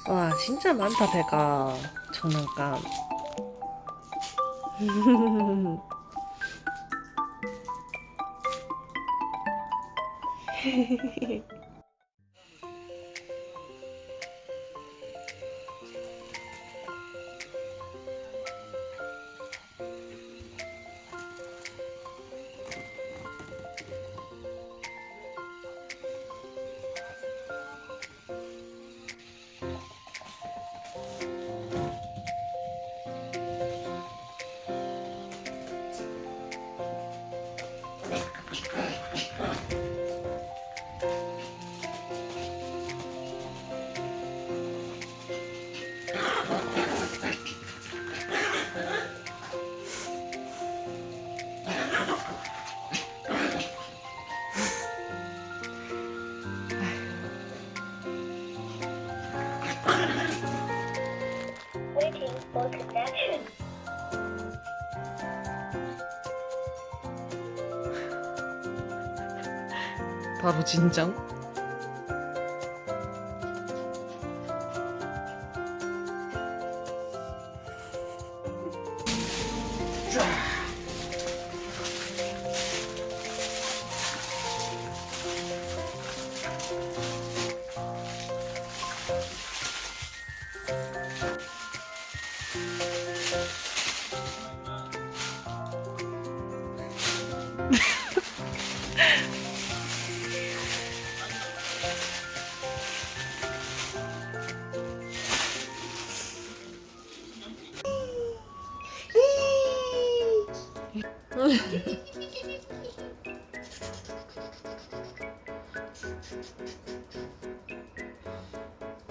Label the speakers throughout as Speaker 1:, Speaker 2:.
Speaker 1: 와, 진짜 많다, 배가. 장난감.
Speaker 2: Waiting for connection.
Speaker 1: 바로 진정?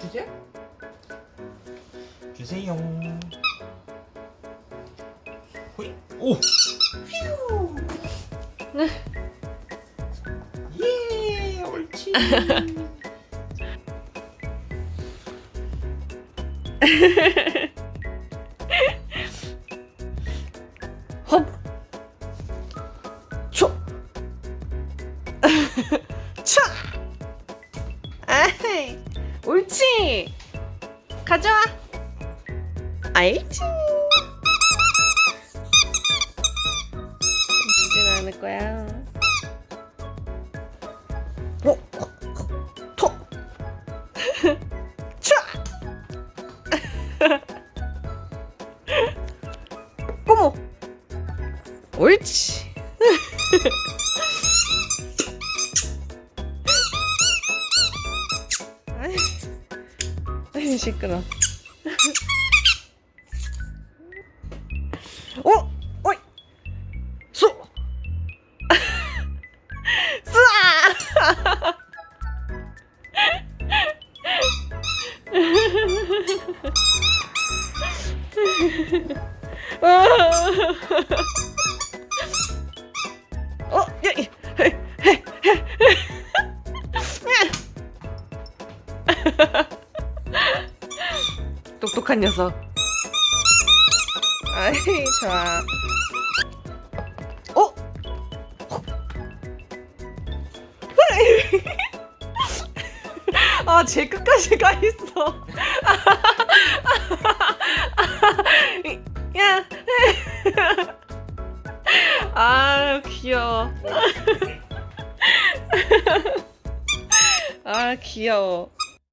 Speaker 3: 주세요? 주세요. 호이. 오. 휘우. 예, 옳지.
Speaker 1: 헛! 초! 차! 아이, 옳지! 가져와! 알지? 주진 않을 거야. 어? 톡! 차! 어머! 옳지! 아이, 시끄러. 어? 어이! 쏘! 쏘아! 어? 야, 이, 헤, 헤, 헤, 똑똑한 녀석. 아이, 좋아. 어? 아, 제 끝까지 가 있어. 야. 아, 귀여워. 아, 귀여워.